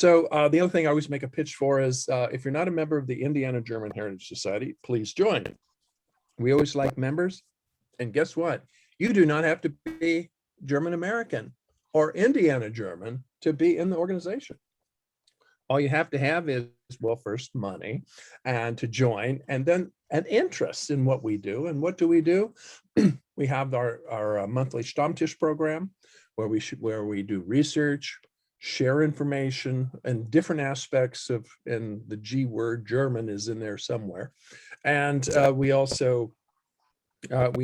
The other thing I always make a pitch for is if you're not a member of the Indiana German Heritage Society, please join. We always like members. And guess what? You do not have to be German American or Indiana German to be in the organization. All you have to have is, well, first money and to join, and then an interest in what we do. And what do? We have our monthly Stammtisch program where we do research, share information, and different aspects of, and the G word German is in there somewhere. And we also have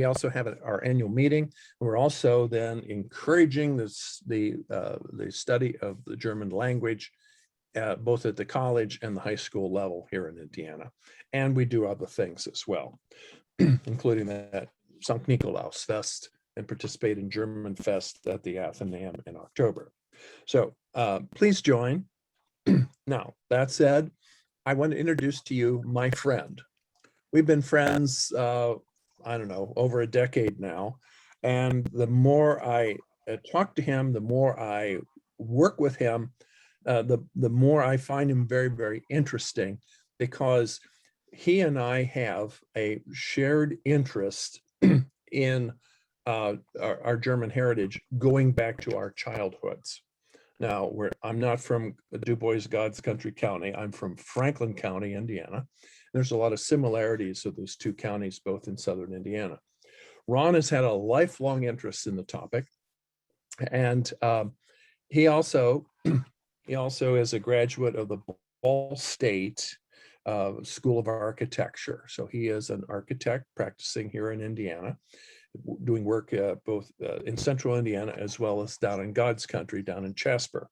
our annual meeting. We're also then encouraging the study of the German language, both at the college and the high school level here in Indiana. And we do other things as well, including that St. Nikolaus Fest and participate in German Fest at the Athenaeum in October. So please join. Now, that said, I want to introduce to you my friend. We've been friends, I don't know, over a decade now. And the more I talk to him, the more I work with him, the more I find him very, very interesting, because he and I have a shared interest in our German heritage going back to our childhoods. Now, I'm not from Dubois, God's Country County. I'm from Franklin County, Indiana. There's a lot of similarities of those two counties, both in southern Indiana. Ron has had a lifelong interest in the topic, and he also is a graduate of the Ball State School of Architecture. So he is an architect practicing here in Indiana, doing work both in central Indiana as well as down in God's Country, down in Jasper.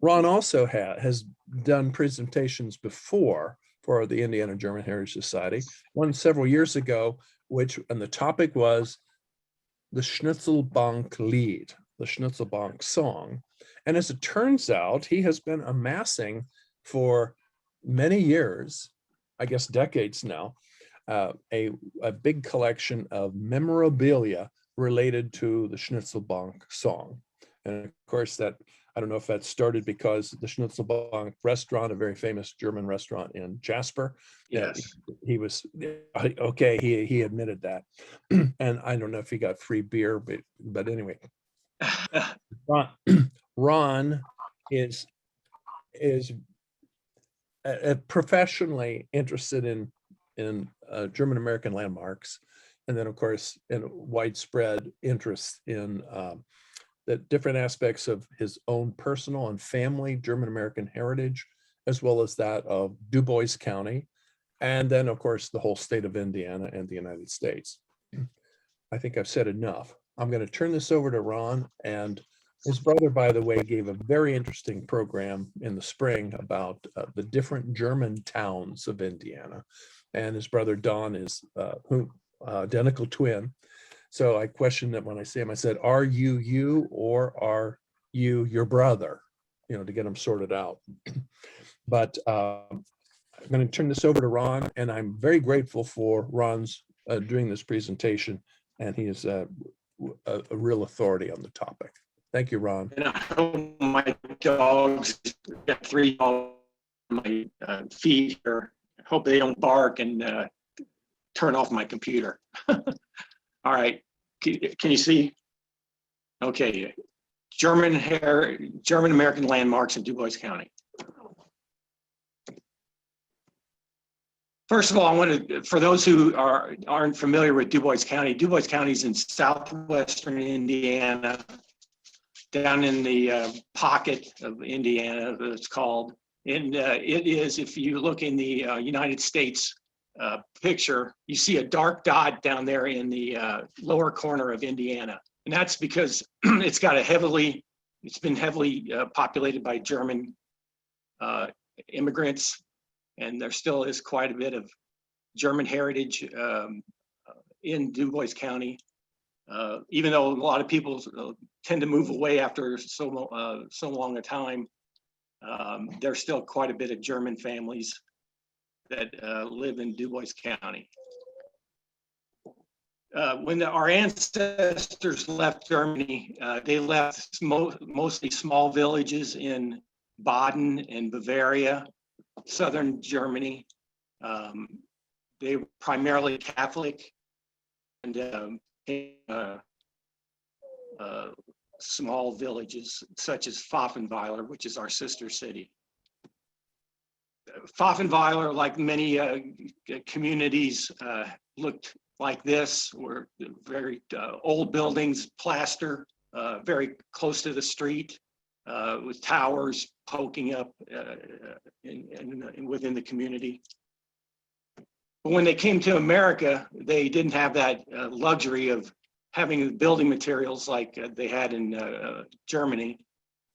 Ron also has done presentations before for the Indiana German Heritage Society, one several years ago, and the topic was the Schnitzelbank Lied, the Schnitzelbank song. And as it turns out, he has been amassing for many years, I guess decades now, a big collection of memorabilia related to the Schnitzelbank song. And of course, that, I don't know if that started because the Schnitzelbank restaurant, a very famous German restaurant in Jasper. Yes. He was, okay, he admitted that. And I don't know if he got free beer, but anyway. Ron is professionally interested in German American landmarks, and then of course in widespread interest in the different aspects of his own personal and family German American heritage, as well as that of Dubois County, and then of course the whole state of Indiana and the United States. I think I've said enough. I'm going to turn this over to Ron, and his brother, by the way, gave a very interesting program in the spring about the different German towns of Indiana. And his brother Don is identical twin. So I questioned that when I say him, I said, are you or are you your brother? You know, to get them sorted out. But I'm going to turn this over to Ron, and I'm very grateful for Ron's doing this presentation, and he is a real authority on the topic. Thank you, Ron. And I hope my dogs, got 3 dogs on my feed here. I hope they don't bark and turn off my computer. All right, can you see? Okay, German American landmarks in Dubois County. First of all, I want to, for those who aren't familiar with Dubois County is in southwestern Indiana, down in the pocket of Indiana, it's called. And it is, if you look in the United States picture, you see a dark dot down there in the lower corner of Indiana. And that's because it's been heavily populated by German immigrants. And there still is quite a bit of German heritage in Dubois County. Even though a lot of people tend to move away after so long a time, there's still quite a bit of German families that live in Dubois County. When our ancestors left Germany, they left mostly small villages in Baden and Bavaria, southern Germany. They were primarily Catholic, and small villages such as Pfaffenweiler, which is our sister city. Pfaffenweiler, like many communities, looked like this, were very old buildings, plaster, very close to the street, with towers poking up within the community. But when they came to America, they didn't have that luxury of having building materials like they had in Germany.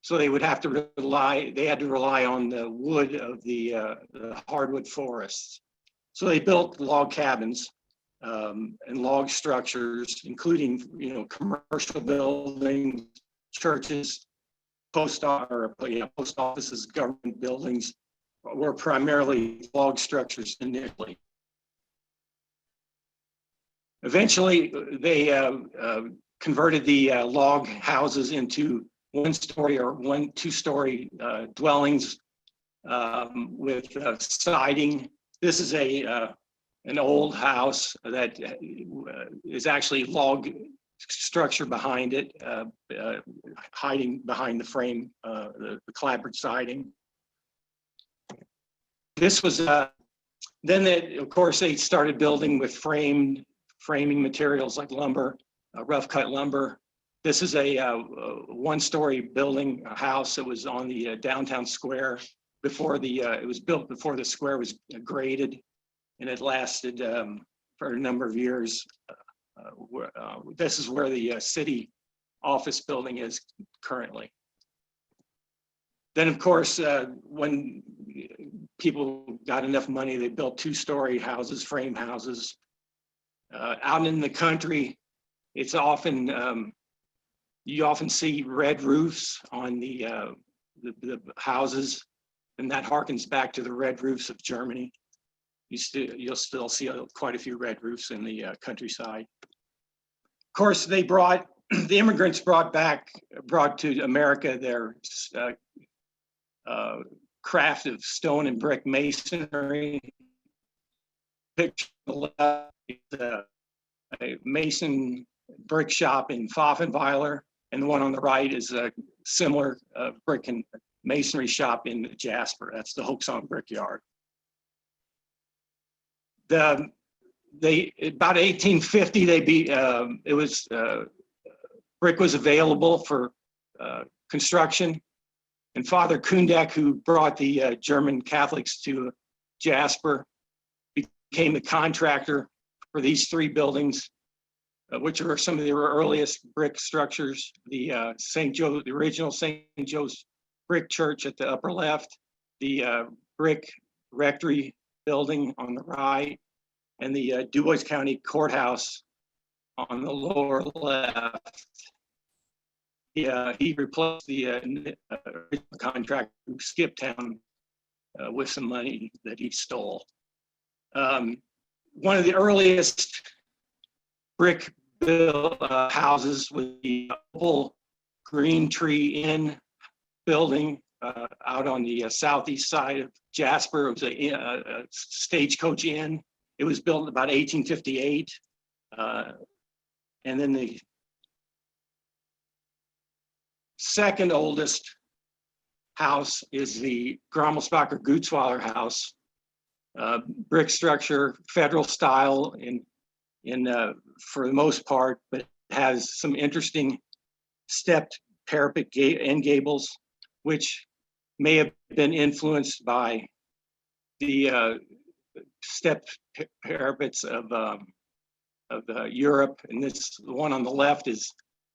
So they would have to rely on the wood of the hardwood forests. So they built log cabins and log structures, including, commercial buildings, churches, post offices, government buildings were primarily log structures initially. Eventually, they converted the log houses into one-story or two-story dwellings with siding. This is an old house that is actually log structure behind it, hiding behind the frame, the clapboard siding. This was then of course they started building with framing materials like lumber, rough cut lumber. This is a one-story building, a house that was on the downtown square before it was built before the square was graded, and it lasted for a number of years. This is where the city office building is currently. Then, of course, when people got enough money, they built two-story houses, frame houses. Out in the country, it's often you often see red roofs on the houses, and that harkens back to the red roofs of Germany. You'll still see quite a few red roofs in the countryside. Of course, the immigrants brought to America their craft of stone and brick masonry. Picture on the left is a mason brick shop in Pfaffenweiler, and the one on the right is a similar brick and masonry shop in Jasper. That's the Hoaxon Brickyard. About 1850, brick was available for construction, and Father Kundek, who brought the German Catholics to Jasper, became the contractor for these three buildings, which are some of the earliest brick structures. The original St. Joe's brick church at the upper left, the brick rectory building on the right, and the Dubois County Courthouse on the lower left. He replaced the original contractor who skipped town with some money that he stole. One of the earliest brick built houses was the Opal Green Tree Inn building out on the southeast side of Jasper. It was a stagecoach inn. It was built in about 1858. And then the second oldest house is the Grommelsbacher Gutzweiler house. Brick structure, federal style for the most part, but it has some interesting stepped parapet end gables, which may have been influenced by the stepped parapets of Europe. And the one on the left is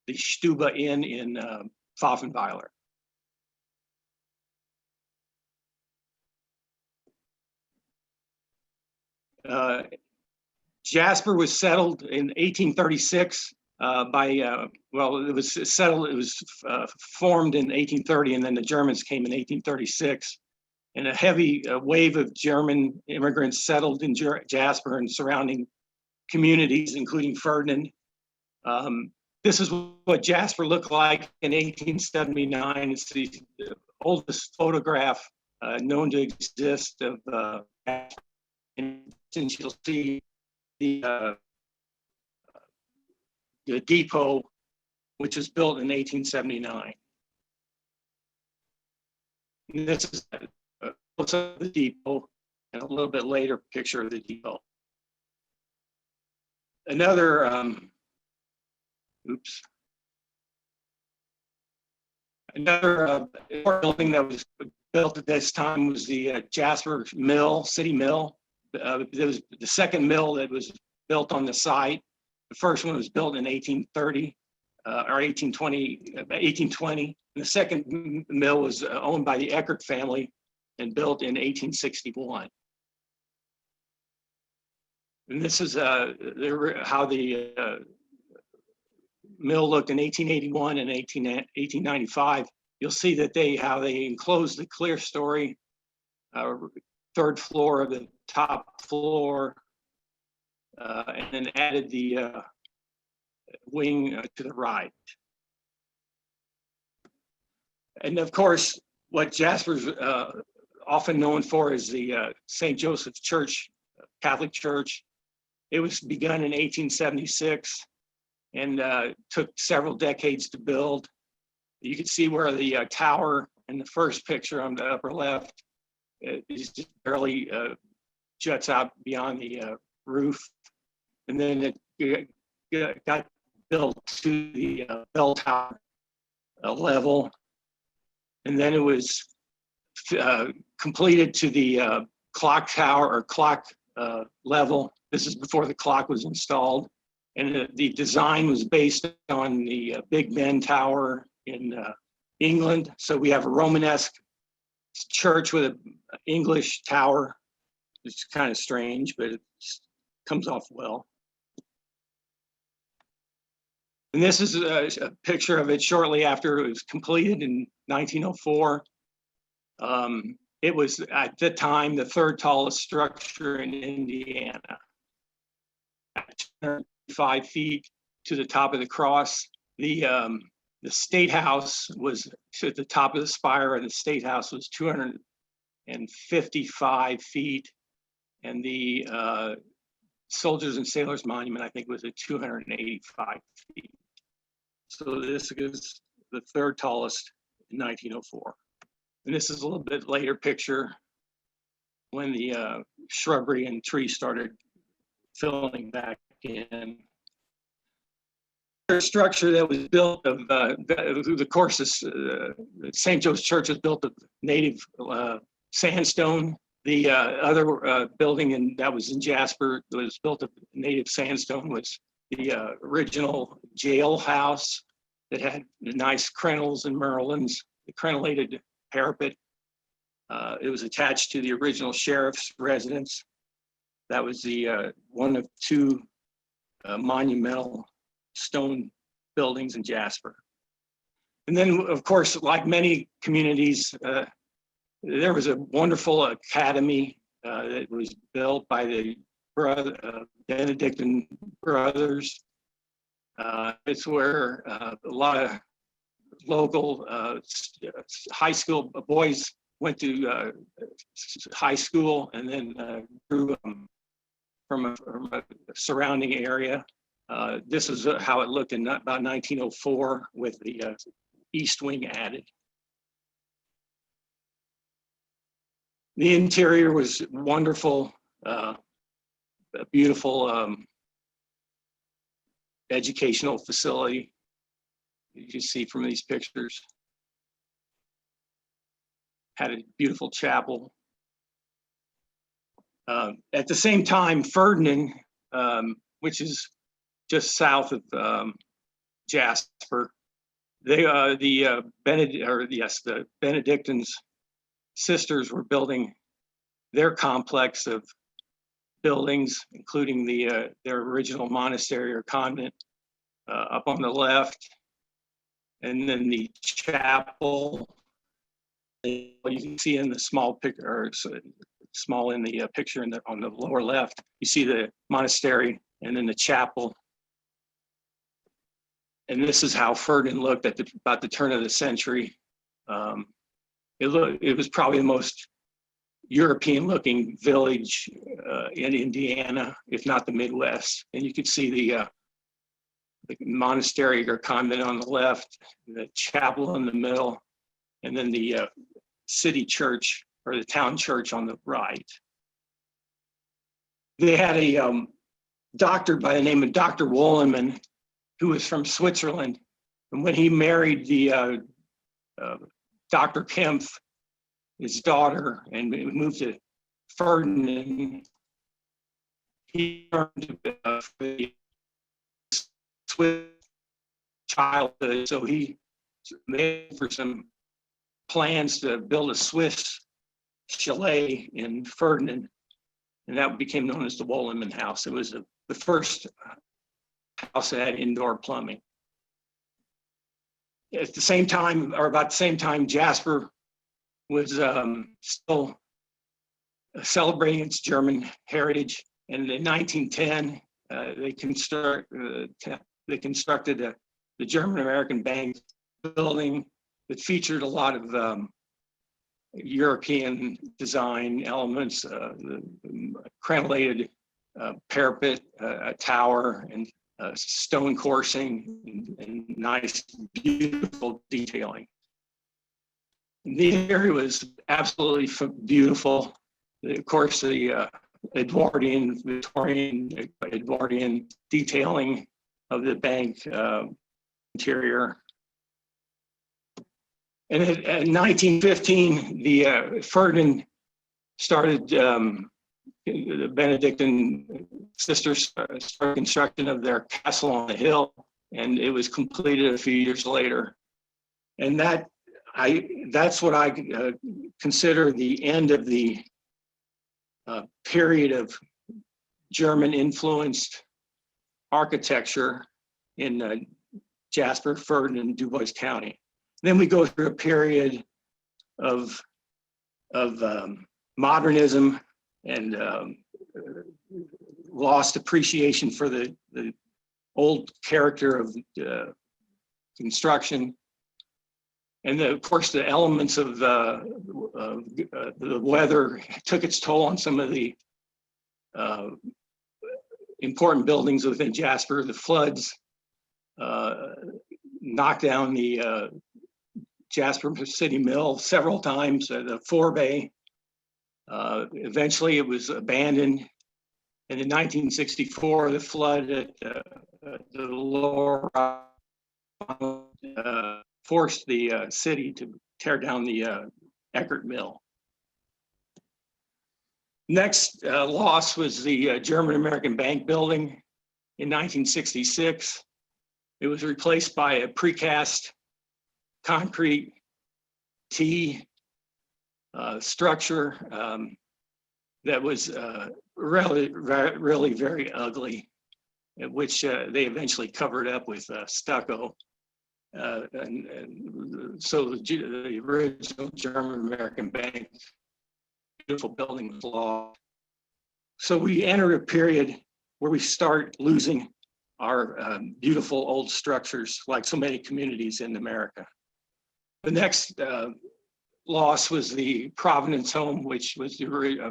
the Stube Inn in Pfaffenweiler. Jasper was settled in 1836 it was formed in 1830, and then the Germans came in 1836. And a heavy wave of German immigrants settled in Jasper and surrounding communities, including Ferdinand. This is what Jasper looked like in 1879. It's these oldest photograph known to exist of, and since you'll see the depot, which was built in 1879. And this is also the depot, and a little bit later picture of the depot. Another, another building that was built at this time was the Jasper Mill, City Mill. There was the second mill that was built on the site. The first one was built in 1830 or 1820. And the second mill was owned by the Eckert family and built in 1861. And this is how the mill looked in 1881 and 1895. You'll see that how they enclosed the clear story, third floor of the top floor, and then added the wing to the right. And of course, what Jasper's often known for is the St. Joseph's Church, Catholic Church. It was begun in 1876 and took several decades to build. You can see where the tower in the first picture on the upper left is just barely juts out beyond the roof. And then it got built to the bell tower level. And then it was completed to the clock tower or clock level. This is before the clock was installed. And the design was based on the Big Ben Tower in England. So we have a Romanesque church with an English tower. It's kind of strange, but it comes off well. And this is a picture of it shortly after it was completed in 1904. It was at the time the third tallest structure in Indiana. At 205 feet to the top of the cross. The State House was to the top of the spire, and the State House was 255 feet. And the Soldiers and Sailors Monument, I think, was at 285 feet. So this is the third tallest in 1904. And this is a little bit later picture when the shrubbery and trees started filling back in. The structure that was built of, the course, St. Joe's Church was built of native sandstone. The other building that was in Jasper that was built of native sandstone was the original jail house that had nice crenels and merlins, the crenellated parapet. It was attached to the original sheriff's residence. That was the one of two monumental stone buildings in Jasper. And then, of course, like many communities, there was a wonderful academy that was built by the Benedictine brothers. It's where a lot of local high school boys went to high school and then grew from a surrounding area. This is how it looked in about 1904 with the east wing added. The interior was wonderful, a beautiful educational facility. You can see from these pictures. Had a beautiful chapel. At the same time, Ferdinand, which is just south of Jasper, the Benedictines sisters were building their complex of buildings, including their original monastery or convent up on the left, and then the chapel. You can see in the small picture, or small in the picture on the lower left, you see the monastery and then the chapel. And this is how Ferdinand looked at about the turn of the century. it was probably the most European-looking village in Indiana, if not the Midwest. And you could see the monastery or convent on the left, the chapel in the middle, and then the city church or the town church on the right. They had a doctor by the name of Dr. Wolleman, who was from Switzerland. And when he married the Dr. Kempf, his daughter, and moved to Ferdinand, he learned the Swiss childhood. So he made for some plans to build a Swiss chalet in Ferdinand, and that became known as the Wolleman House. It was the first house that had indoor plumbing. At the same time, or about the same time, Jasper was still celebrating its German heritage. And in 1910, they constructed the German-American Bank building that featured a lot of European design elements, the crenellated parapet, a tower, and stone coursing, and nice, beautiful detailing. The area was absolutely beautiful. Of course, the Edwardian, Victorian, Edwardian detailing of the bank interior. And in 1915, the Ferdinand started, the Benedictine sisters started construction of their castle on the hill, and it was completed a few years later. And that's what I consider the end of the period of German-influenced architecture in Jasper, Ferdinand, and Dubois County. Then we go through a period of modernism and lost appreciation for the old character of construction. And of course, the elements of the weather took its toll on some of the important buildings within Jasper. The floods knocked down the Jasper City Mill several times, the forebay. Eventually it was abandoned. And in 1964, the flood at the lower forced the city to tear down the Eckert Mill. Next loss was the German-American Bank building in 1966. It was replaced by a precast concrete T structure that was really very ugly, which they eventually covered up with stucco. And so the original German-American Bank, beautiful building, was lost. So we enter a period where we start losing our beautiful old structures, like so many communities in America. The next loss was the Providence Home, which was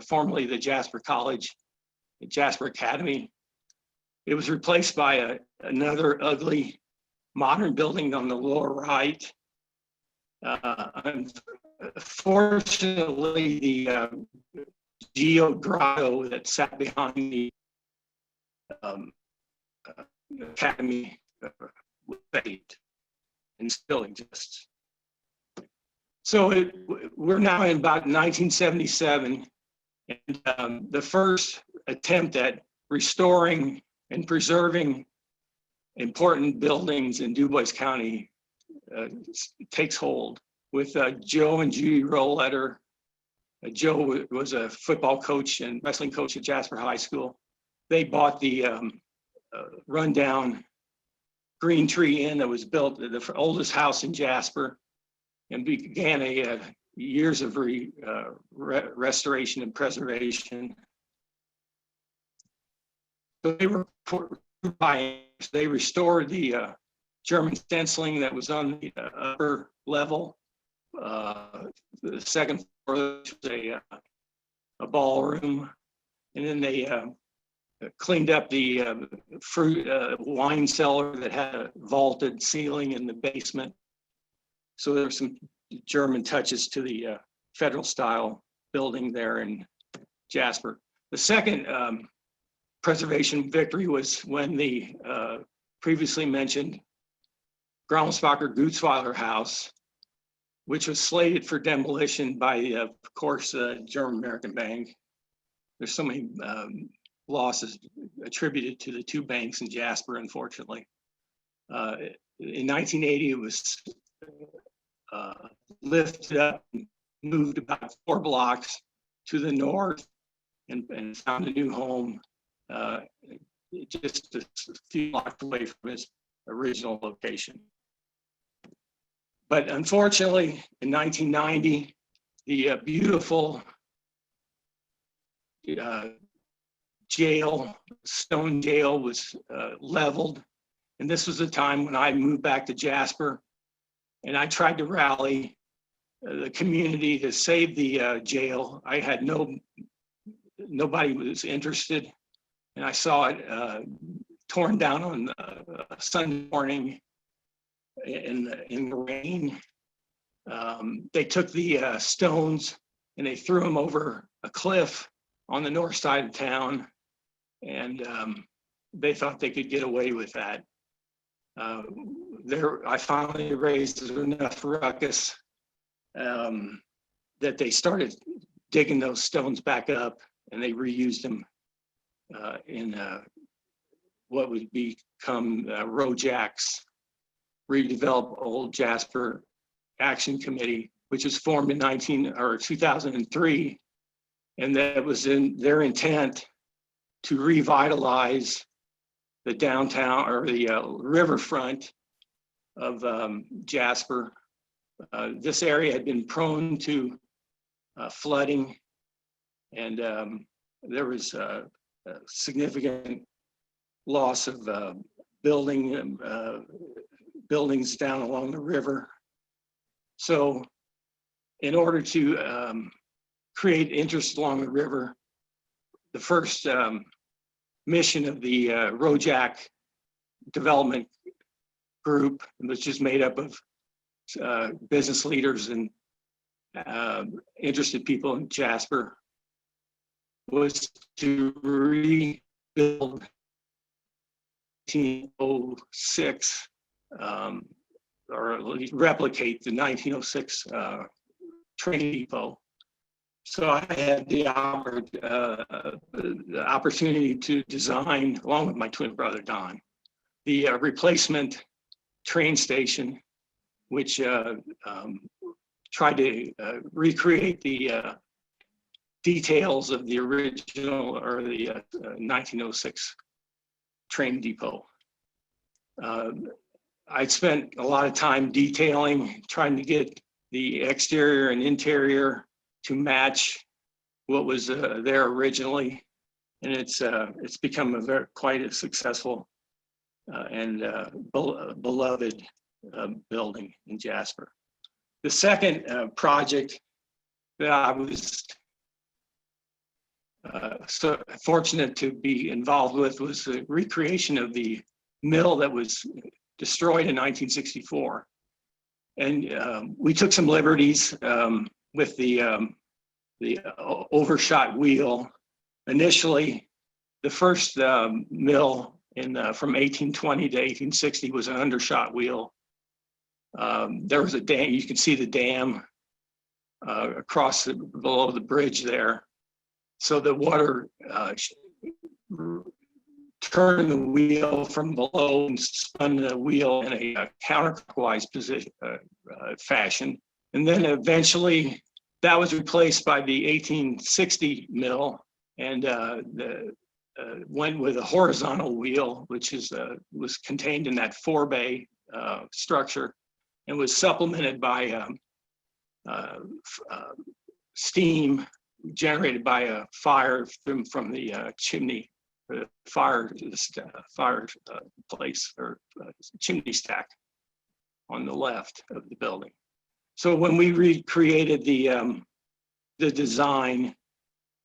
formerly the Jasper College, the Jasper Academy. It was replaced by another ugly modern building on the lower right. Unfortunately, the Geo Grotto that sat behind the Academy was faded and still exists. So we're now in about 1977, and the first attempt at restoring and preserving important buildings in Dubois County takes hold with Joe and Judy Roletter. Joe was a football coach and wrestling coach at Jasper High School. They bought the rundown Green Tree Inn that was built, the oldest house in Jasper, and began a years of restoration and preservation. So they restored the German stenciling that was on the upper level. the second floor was a ballroom, and then they cleaned up the fruit wine cellar that had a vaulted ceiling in the basement. So there were some German touches to the federal style building there in Jasper. The second preservation victory was when the previously mentioned Graumsbacher Gutsweiler house, which was slated for demolition by, of course, German American Bank. There's so many losses attributed to the two banks in Jasper, unfortunately. In 1980, it was lifted up and moved about 4 blocks to the north and found a new home just a few blocks away from its original location. But unfortunately, in 1990, the beautiful jail, stone jail, was leveled. And this was the time when I moved back to Jasper, and I tried to rally the community to save the jail. I had nobody was interested, and I saw it torn down on Sunday morning in the rain. They took the stones and they threw them over a cliff on the north side of town, and they thought they could get away with that. I finally raised enough ruckus that they started digging those stones back up, and they reused them in what would become Rojack's Redevelop Old Jasper Action Committee, which was formed in 2003, and that was in their intent to revitalize the downtown or the riverfront of Jasper. This area had been prone to flooding, and there was a significant loss of buildings down along the river. So in order to create interest along the river, the first mission of the Rojack Development Group, which is made up of business leaders and interested people in Jasper, was to rebuild 1906 or at least replicate the 1906 train depot. So I had the opportunity to design, along with my twin brother Don, the replacement train station, which tried to recreate the details of the original or the 1906 train depot. I spent a lot of time detailing, trying to get the exterior and interior to match what was there originally, and it's become quite a successful and beloved building in Jasper. The second project that I was so fortunate to be involved with was the recreation of the mill that was destroyed in 1964. And we took some liberties with the overshot wheel. Initially, the first mill from 1820 to 1860 was an undershot wheel. There was a dam, you can see the dam below the bridge there. So the water turned the wheel from below and spun the wheel in a counterclockwise position fashion. And then eventually that was replaced by the 1860 mill, and went with a horizontal wheel, which was contained in that 4-bay structure, and was supplemented by steam generated by a fire from the chimney, fireplace or chimney stack on the left of the building. So when we recreated the design,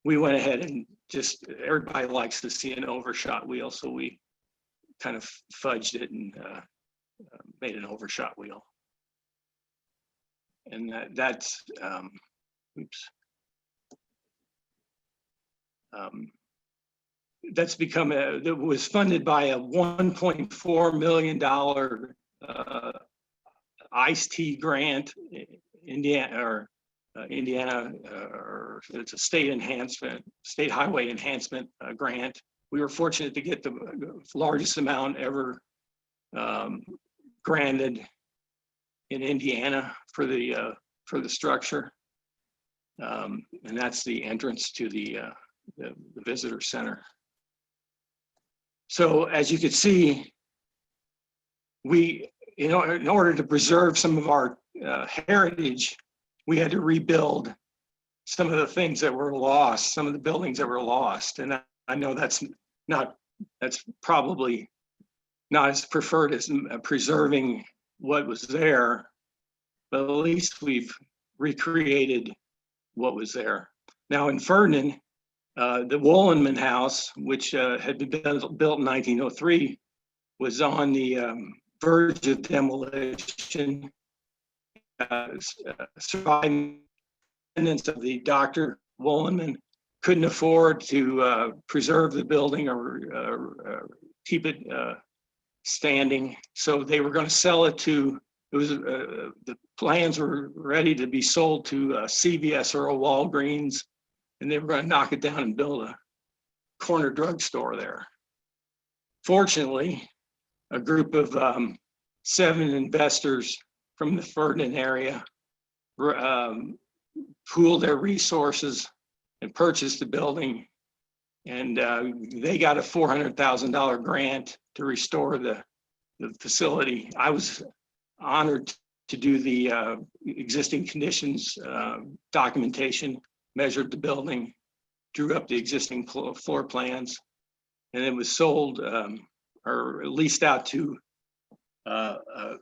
we went ahead and just, everybody likes to see an overshot wheel, so we kind of fudged it and made an overshot wheel. And that's, oops. That's become that was funded by a $1.4 million ICE-T grant, Indiana, or it's a state enhancement, state highway enhancement grant. We were fortunate to get the largest amount ever granted in Indiana for the structure, and that's the entrance to the visitor center. So as you can see, we, in order to preserve some of our heritage, we had to rebuild some of the things that were lost, some of the buildings that were lost. And I know that's probably not as preferred as preserving what was there, but at least we've recreated what was there. Now in Ferdinand, the Wollenman House, which had been built in 1903, was on the verge of demolition. Surviving descendants of the Dr. Wollenman couldn't afford to preserve the building or keep it standing, so they were going to sell it to. It was the plans were ready to be sold to CVS or a Walgreens, and they were going to knock it down and build a corner drugstore there. Fortunately, a group of 7 investors from the Ferdinand area pooled their resources and purchased the building, and they got a $400,000 grant to restore the facility. I was honored to do the existing conditions documentation, measured the building, drew up the existing floor plans, and it was sold or leased out to a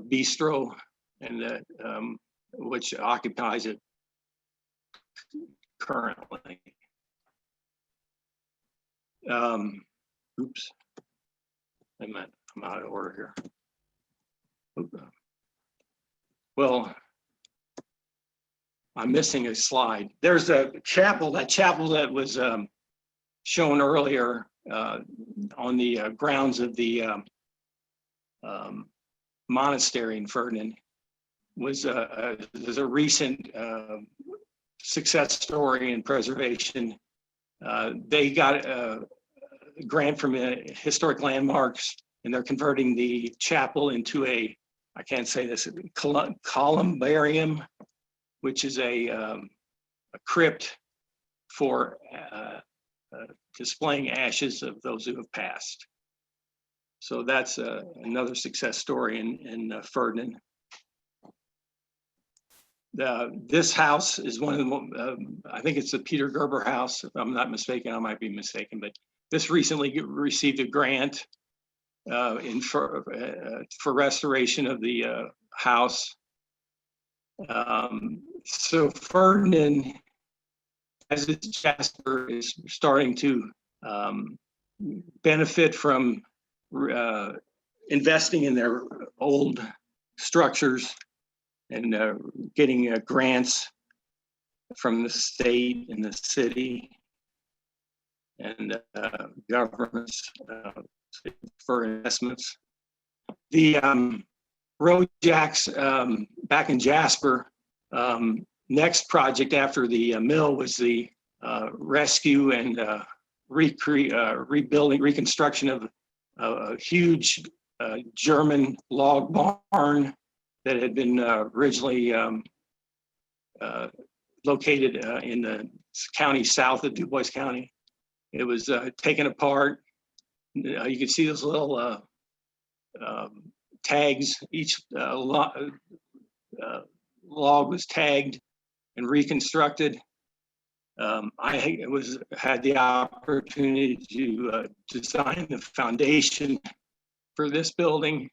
bistro, and which occupies it currently. Oops, I'm out of order here. Well, I'm missing a slide. There's a chapel, that chapel that was shown earlier on the grounds of the monastery in Ferdinand, was a recent success story in preservation. They got a grant from Historic Landmarks, and they're converting the chapel into a, I can't say this, columbarium, which is a crypt for displaying ashes of those who have passed. So that's another success story in Ferdinand. This house is one of the, I think it's the Peter Gerber house, if I'm not mistaken. I might be mistaken, but this recently received a grant for restoration of the house. So Ferdinand, as it's Jasper, is starting to benefit from investing in their old structures and getting grants from the state and the city and governments for investments. The road jacks back in Jasper, next project after the mill was the rescue and rebuilding, reconstruction of a huge German log barn that had been originally located in the county south of Dubois County. It was taken apart. You can see those little tags. Each log was tagged and reconstructed. I had the opportunity to design the foundation for this building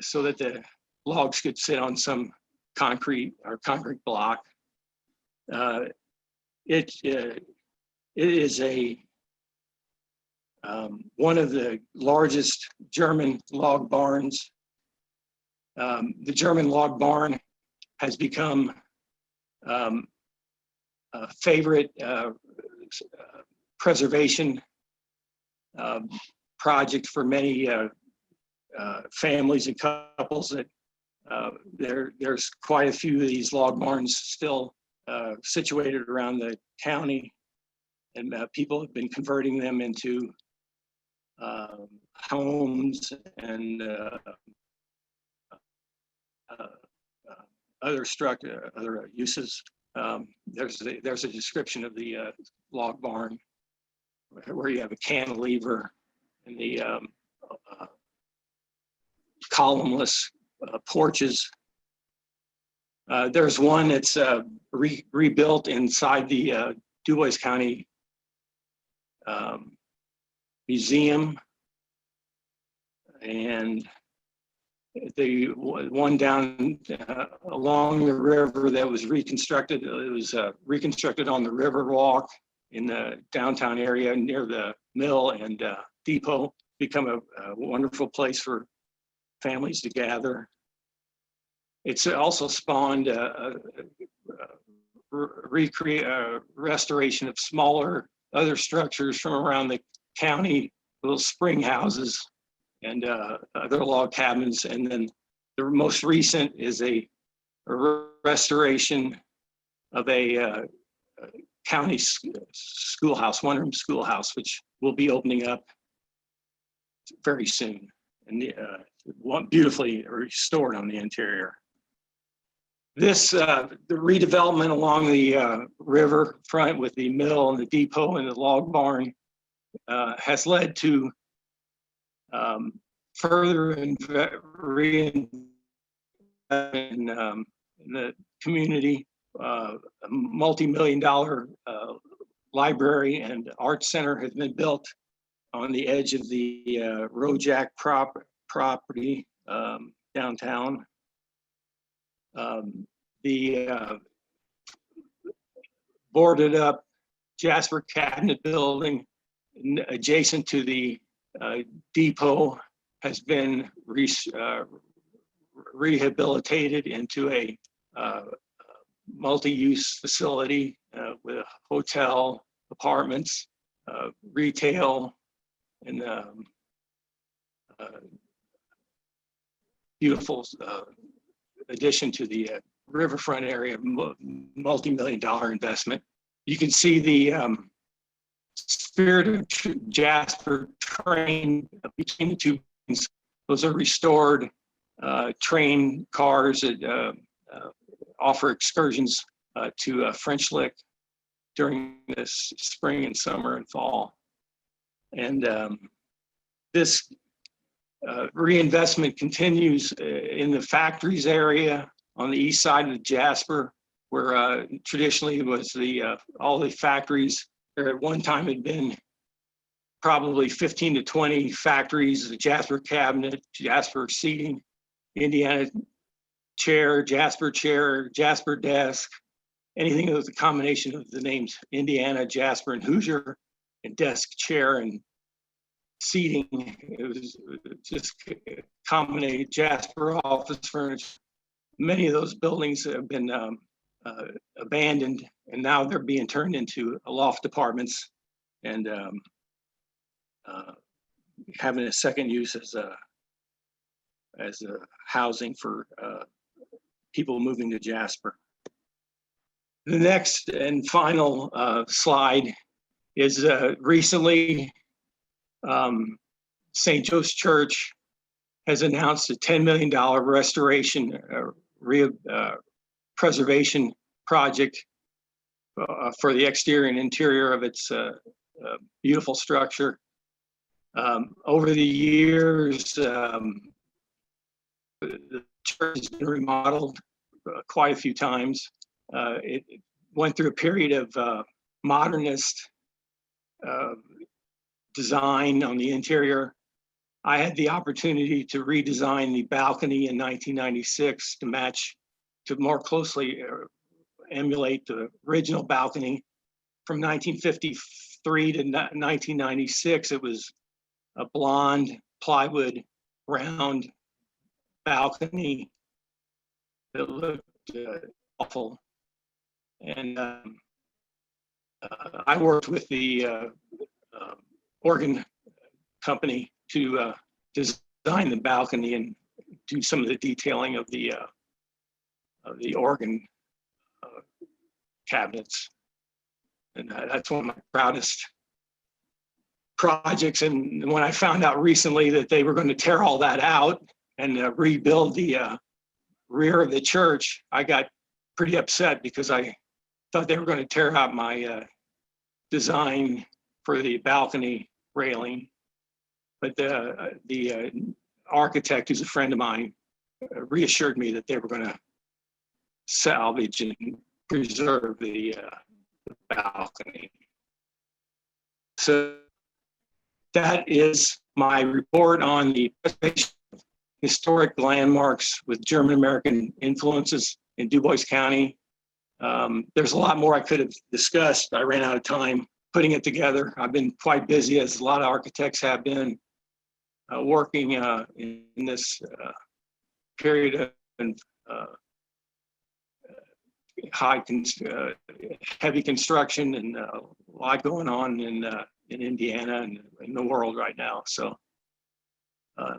so that the logs could sit on some concrete block. It is one of the largest German log barns. The German log barn has become a favorite preservation project for many families and couples. That there's quite a few of these log barns still situated around the county, and people have been converting them into homes and other uses. There's a description of the log barn where you have a cantilever and the columnless porches. There's one that's rebuilt inside the Dubois County Museum, and the one down along the river that was reconstructed. It was reconstructed on the river walk in the downtown area near the mill and depot. Become a wonderful place for families to gather. It's also spawned restoration of smaller other structures from around the county, little spring houses and other log cabins. And then the most recent is a restoration of a county schoolhouse, one-room schoolhouse, which will be opening up very soon, and beautifully restored on the interior. This, the redevelopment along the river front with the mill and the depot and the log barn has led to further reinvestment in the community. A multi-million-dollar library and art center has been built on the edge of the Rojak property downtown. The boarded up Jasper Cabinet building adjacent to the depot has been rehabilitated into a multi-use facility with a hotel, apartments, retail, and beautiful addition to the riverfront area, multi-million-dollar investment. You can see the Spirit of Jasper train between the two. Those are restored train cars that offer excursions to French Lick during this spring and summer and fall. And this reinvestment continues in the factories area on the east side of Jasper, where traditionally was the all the factories. There at one time had been probably 15 to 20 factories: the Jasper Cabinet, Jasper Seating, Indiana Chair, Jasper Desk, anything with a combination of the names Indiana, Jasper, and Hoosier, and desk, chair, and seating. It was just combination Jasper office furniture. Many of those buildings have been abandoned, and now they're being turned into loft apartments and having a second use as a housing for people moving to Jasper. The next and final slide is recently St. Joe's Church has announced a $10 million restoration preservation project for the exterior and interior of its beautiful structure. Over the years, the church has been remodeled quite a few times. It went through a period of modernist design on the interior. I had the opportunity to redesign the balcony in 1996 to more closely emulate the original balcony from 1953 to 1996. It was a blonde plywood round balcony that looked awful. And I worked with the organ company to design the balcony and do some of the detailing of the organ cabinets. And that's one of my proudest projects. And when I found out recently that they were going to tear all that out and rebuild the rear of the church, I got pretty upset because I thought they were going to tear out my design for the balcony railing. But the architect, who's a friend of mine, reassured me that they were going to salvage and preserve the balcony. So that is my report on the preservation of historic landmarks with German American influences in Dubois County. There's a lot more I could have discussed. I ran out of time putting it together. I've been quite busy, as a lot of architects have been, working in this period of heavy construction, and a lot going on in Indiana and in the world right now. So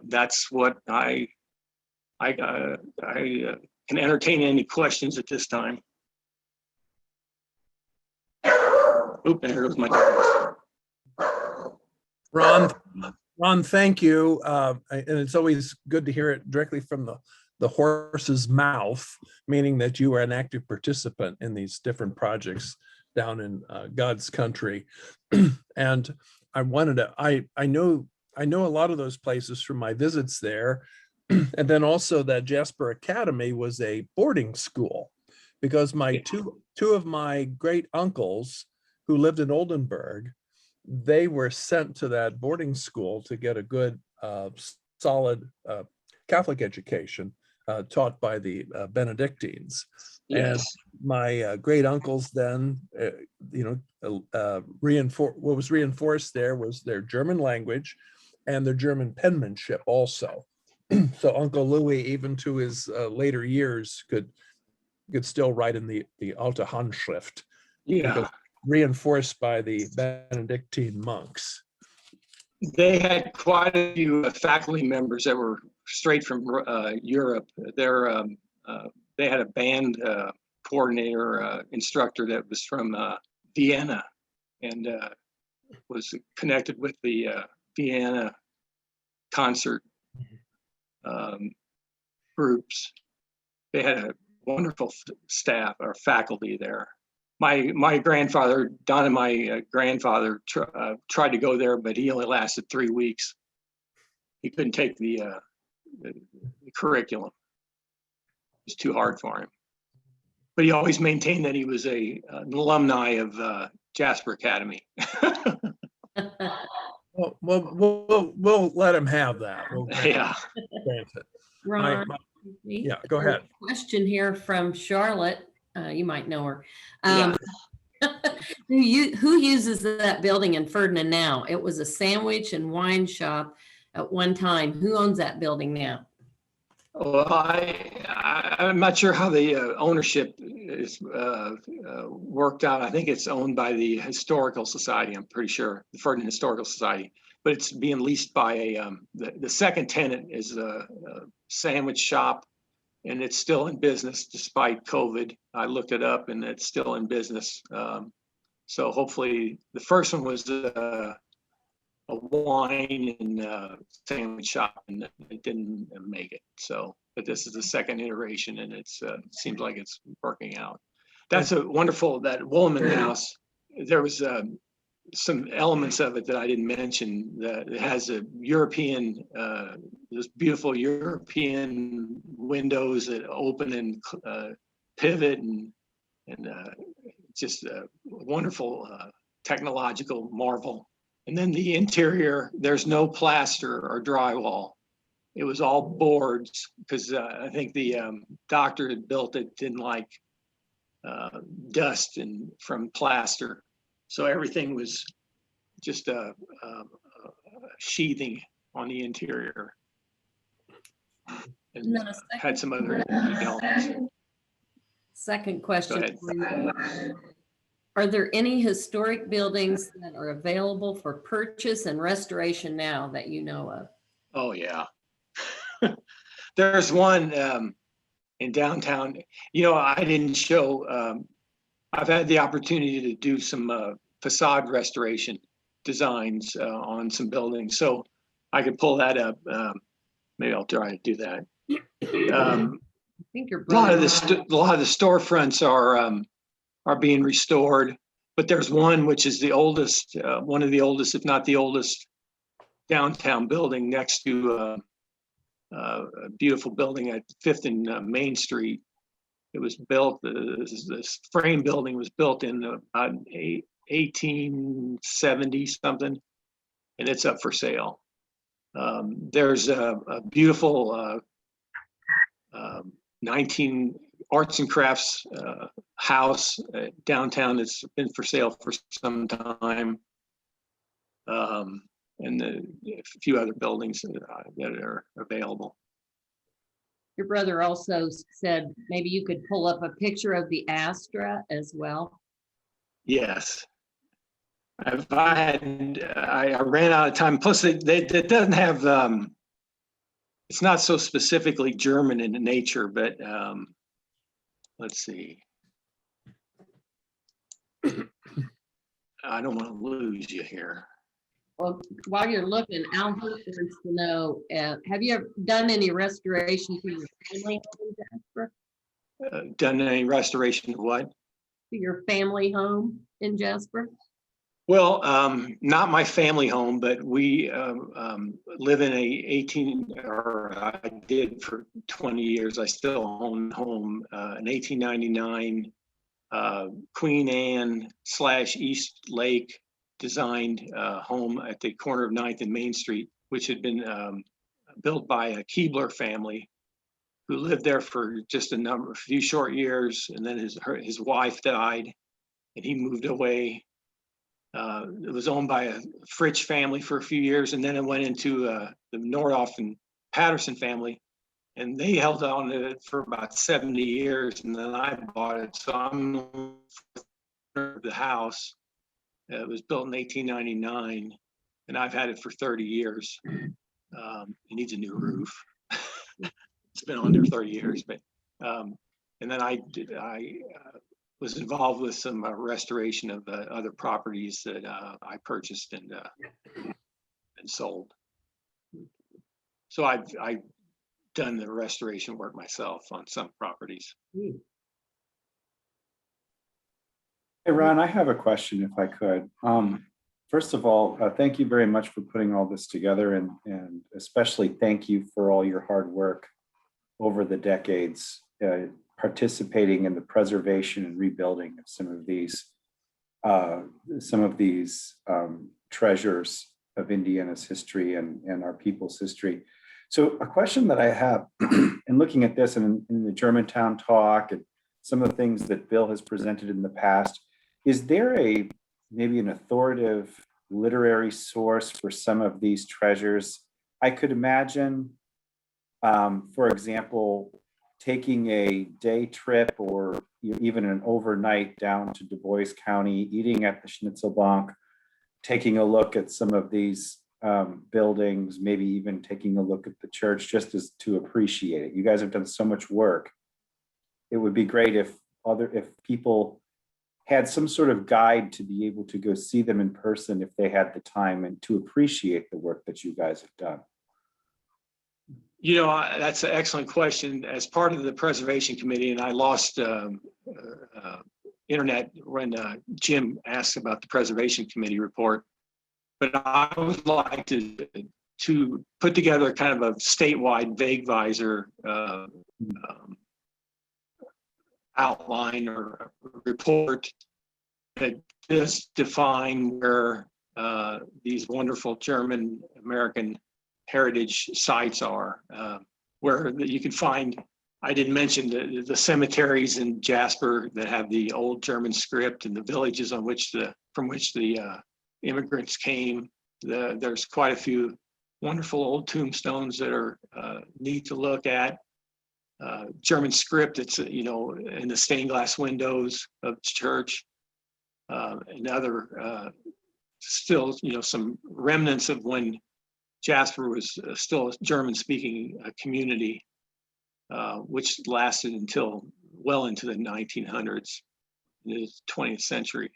that's what I can entertain any questions at this time. Oop, there goes my dog. Ron, thank you. And it's always good to hear it directly from the horse's mouth, meaning that you are an active participant in these different projects down in God's country. And I wanted to, I know a lot of those places from my visits there. And then also that Jasper Academy was a boarding school, because my two of my great uncles who lived in Oldenburg, they were sent to that boarding school to get a good, solid Catholic education taught by the Benedictines. Yes. And my great uncles then, what was reinforced there was their German language and their German penmanship also. So Uncle Louis, even to his later years, could still write in the Alte Handschrift. Yeah. Reinforced by the Benedictine monks. They had quite a few faculty members that were straight from Europe. They had a band coordinator, instructor that was from Vienna, and was connected with the Vienna concert groups. They had a wonderful staff or faculty there. My grandfather, Don, and my grandfather tried to go there, but he only lasted 3 weeks. He couldn't take the curriculum. It was too hard for him. But he always maintained that he was an alumni of Jasper Academy. Well, we'll let him have that. Yeah. Ron, yeah, go ahead. Question here from Charlotte. You might know her. Yeah. Who uses that building in Ferdinand now? It was a sandwich and wine shop at one time. Who owns that building now? Well, I'm not sure how the ownership is worked out. I think it's owned by the Historical Society. I'm pretty sure, the Ferdinand Historical Society. But it's being leased by the second tenant is a sandwich shop, and it's still in business despite COVID. I looked it up, and it's still in business. So hopefully, the first one was a wine and sandwich shop, and it didn't make it. So, but this is the second iteration, and it seems like it's working out. That's a wonderful, that Woolman House. There was some elements of it that I didn't mention. That it has a European, this beautiful European windows that open and pivot, and just a wonderful technological marvel. And then the interior, there's no plaster or drywall. it was all boards because I think the doctor had built it, didn't like dust and from plaster. So everything was just a sheathing on the interior. And then a had some other elements. Second Go question. ahead. for you. Are there any historic buildings that are available for purchase and restoration now that you know of? Oh, yeah. There's one in downtown. You know, I didn't show, I've had the opportunity to do some facade restoration designs on some buildings. So I could pull that up. Maybe I'll try to do that. I think your A lot of brother. the storefronts are being restored, but there's one which is the oldest, one of the oldest, if not the oldest, downtown building next to a beautiful building at 5th and Main Street. It was built. This frame building was built in about 1870 something, and it's up for sale. There's a beautiful 19 arts and crafts house downtown that's been for sale for some time, and a few other buildings that are available. Your brother also said maybe you could pull up a picture of the Astra as well. Yes. If I had, I ran out of time. Plus, it doesn't have, it's not so specifically German in nature, but let's see. I don't want to lose you here. Well, while you're looking, Albert wants to know, have you ever done any restoration to your family home, Jasper? Done any restoration of what? To your family home in Jasper? Well, not my family home, but we live in I did for 20 years. I still own home, an 1899 Queen Anne / East Lake designed home at the corner of 9th and Main Street, which had been built by a Keebler family who lived there for just a few short years, and then his wife died, and he moved away. It was owned by a Fritsch family for a few years, and then it went into the Nordoff and Patterson family, and they held on to it for about 70 years, and then I bought it. So I'm the house. It was built in 1899, and I've had it for 30 years. It needs a new roof. It's been on there 30 years, but and then I was involved with some restoration of other properties that I purchased and sold. So I've done the restoration work myself on some properties. Hey, Ron, I have a question if I could. First of all, thank you very much for putting all this together, and especially thank you for all your hard work over the decades, participating in the preservation and rebuilding of some of these treasures of Indiana's history and our people's history. So a question that I have in looking at this and in the Germantown talk and some of the things that Bill has presented in the past, is there maybe an authoritative literary source for some of these treasures? I could imagine, for example, taking a day trip or even an overnight down to Dubois County, eating at the Schnitzelbank, taking a look at some of these buildings, maybe even taking a look at the church just as to appreciate it. You guys have done so much work. It would be great if people had some sort of guide to be able to go see them in person if they had the time and to appreciate the work that you guys have done. You know, that's an excellent question. As part of the preservation committee, and I lost internet when Jim asked about the preservation committee report, but I would like to put together kind of a statewide vague visor outline or report that just define where these wonderful German American heritage sites are, where you can find. I didn't mention the cemeteries in Jasper that have the old German script and the villages from which the immigrants came. There's quite a few wonderful old tombstones that are neat to look at. German script that's, in the stained glass windows of the church, and other still, some remnants of when Jasper was still a German-speaking community, which lasted until well into the 1900s, the 20th century.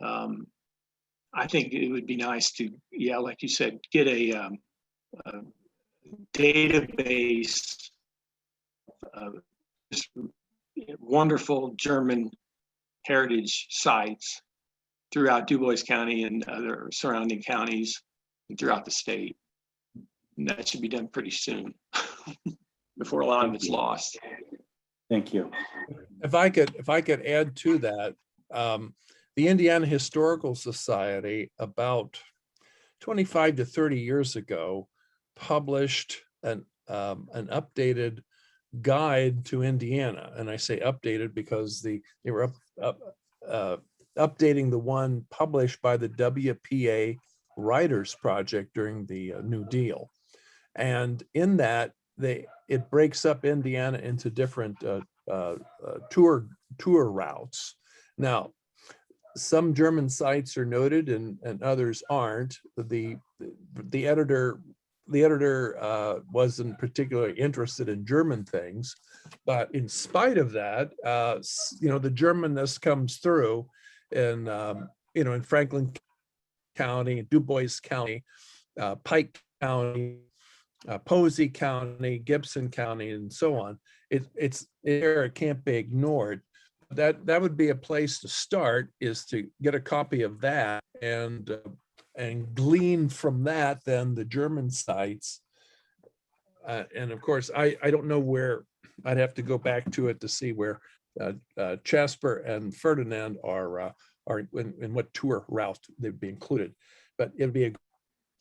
I think it would be nice to, like you said, get a database of wonderful German heritage sites throughout Dubois County and other surrounding counties and throughout the state. And that should be done pretty soon before a lot of it's lost. Thank you. If I could add to that, the Indiana Historical Society about 25 to 30 years ago published an updated guide to Indiana, and I say updated because they were updating the one published by the WPA Writers Project during the New Deal, and in that it breaks up Indiana into different tour routes. Now, some German sites are noted and others aren't. The editor wasn't particularly interested in German things, but in spite of that, the Germanness comes through in Franklin County, Dubois County, Pike County, Posey County, Gibson County, and so on. It's there, it can't be ignored. That would be a place to start, is to get a copy of that and glean from that then the German sites. And of course, I don't know where. I'd have to go back to it to see where Jasper and Ferdinand are in what tour route they'd be included. But it'd be a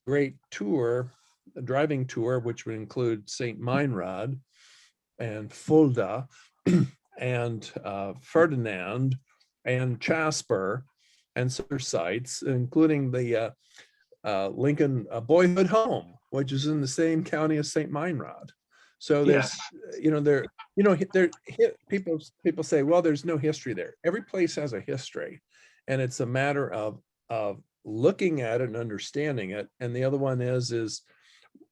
great tour, a driving tour, which would include St. Meinrad and Fulda and Ferdinand and Jasper and other sites, including the Lincoln Boyhood Home, which is in the same county as St. Meinrad. So there's, people say, well, there's no history there. Every place has a history, and it's a matter of looking at it and understanding it. And the other one is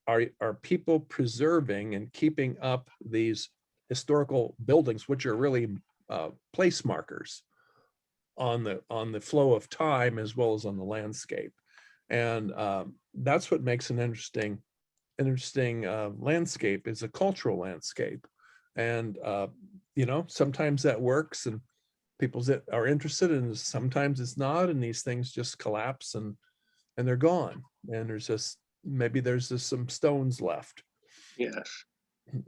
are people preserving and keeping up these historical buildings, which are really place markers on the flow of time as well as on the landscape. And that's what makes an interesting landscape. Is a cultural landscape. And sometimes that works and people that are interested, and sometimes it's not, and these things just collapse and they're gone, and there's just some stones left. Yes.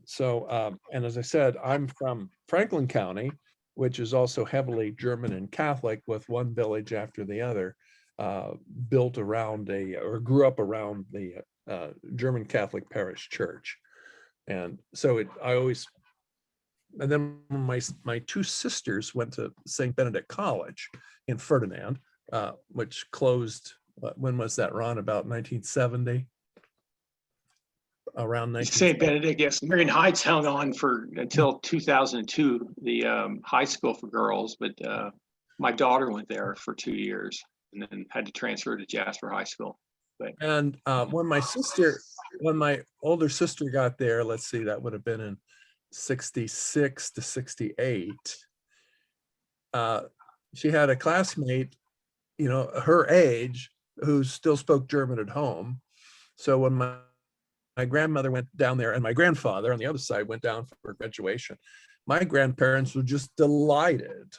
So, and as I said, I'm from Franklin County, which is also heavily German and Catholic, with one village after the other built around or grew up around the German Catholic parish church. And so and then my two sisters went to St. Benedict College in Ferdinand, which closed, when was that, Ron? About 1970? Around 1970. St. Benedict, yes. Marion Heights hung on until 2002, the high school for girls, but my daughter went there for 2 years and then had to transfer to Jasper High School. And when my older sister got there, let's see, that would have been in 66 to 68. She had a classmate, her age, who still spoke German at home. So when my grandmother went down there and my grandfather on the other side went down for graduation, my grandparents were just delighted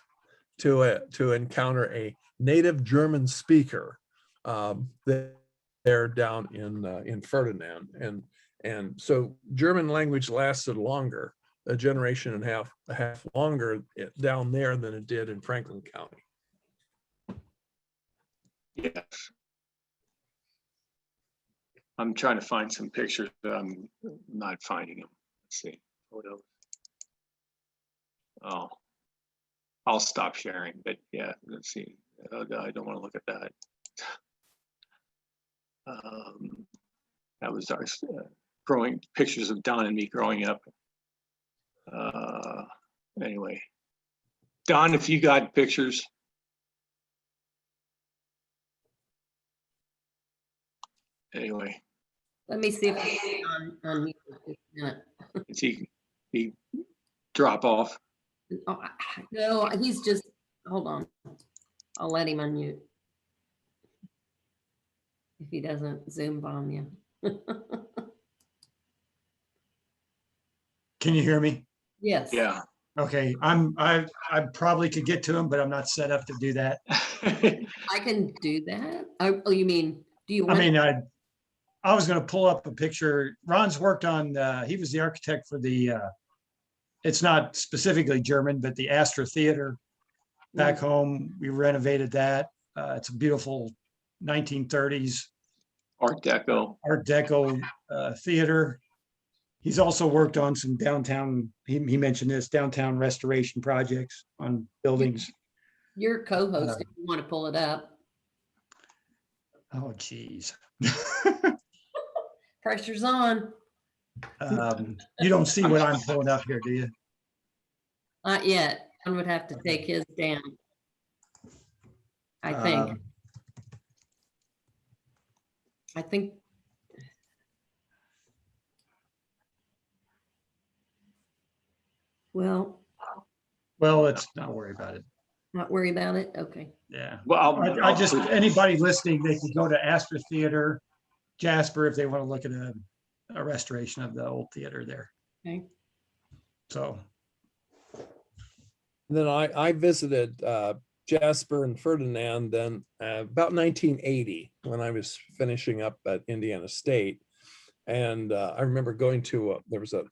to encounter a native German speaker there down in Ferdinand. And so German language lasted longer, a generation and a half longer down there than it did in Franklin County. Yes. I'm trying to find some pictures, but I'm not finding them. Let's see, photos. Oh, I'll stop sharing, but yeah, let's see. Oh, no, I don't want to look at that. That was our growing pictures of Don and me growing up. Anyway, Don, if you got pictures. Anyway, Let me see if he's on mute. is he drop off? Oh, no, he's just, hold on. I'll let him unmute. If he doesn't Zoom bomb you. Can you hear me? Yes. Yeah. Okay, I probably could get to him, but I'm not set up to do that. I can do that. Oh, you mean, do you I want? mean, I was gonna pull up a picture. Ron's worked on, he was the architect for the, it's not specifically German, but the Astor Theater back home. We renovated that. It's a beautiful 1930s Art Deco. Art Deco theater. He's also worked on some downtown, he mentioned this, downtown restoration projects on buildings. Your co-host, if you want to pull it up. Oh, geez. Pressure's on. You don't see what I'm pulling up here, do you? Not yet. One would have to take his down. I think. I think. Well, Let's not worry about it. not worry about it. Okay. Yeah. Well, I just, anybody listening, they could go to Astor Theater, Jasper, if they want to look at a restoration of the old theater there. Okay. So, Then I visited Jasper and Ferdinand then about 1980 when I was finishing up at Indiana State. And I remember going to, there was a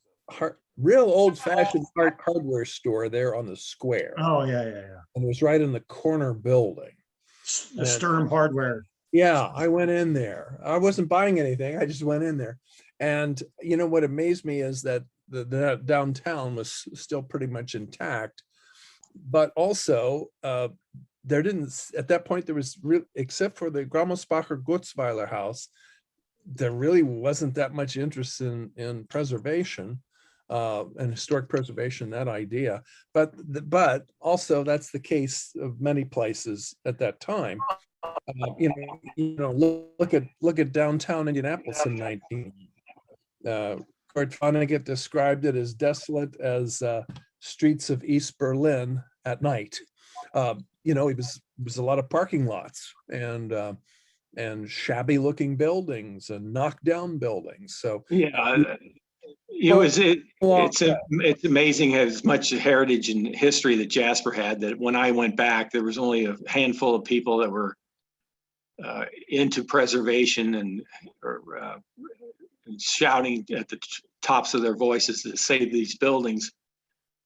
real old fashioned hardware store there on the square. oh, yeah. And it was right in the corner building. The Sturm Hardware. Yeah, I went in there. I wasn't buying anything. I just went in there. And you know what amazed me is that the downtown was still pretty much intact. But also, there didn't, at that point, there was, except for the Grammelsbacher Gutzweiler house, there really wasn't that much interest in preservation and historic preservation, that idea. But also that's the case of many places at that time. Look at downtown Indianapolis in 19. Kurt Vonnegut described it as desolate as streets of East Berlin at night. It was a lot of parking lots and shabby looking buildings and knocked down buildings. So yeah, it's amazing as much heritage and history that Jasper had, that when I went back, there was only a handful of people that were into preservation and shouting at the tops of their voices to save these buildings.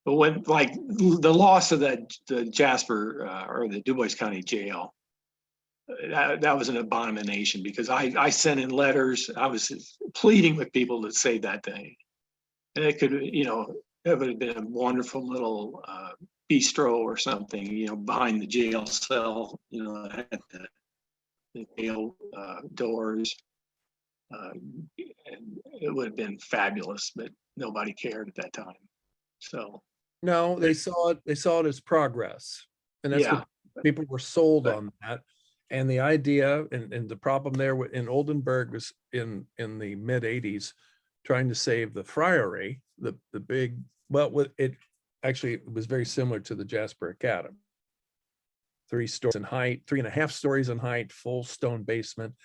But when, like, the loss of the Jasper or the Dubois County Jail, that was an abomination, because I sent in letters. I was pleading with people to save that thing. And it could, it would have been a wonderful little bistro or something, behind the jail cell, had the jail doors. And it would have been fabulous, but nobody cared at that time. So. no, they saw it as progress. And that's Yeah. what people were sold on that. And the idea and the problem there in Oldenburg was in the mid 80s, trying to save the friary, the big, it was very similar to the Jasper Academy. 3 stories in height, 3.5 stories in height, full stone basement.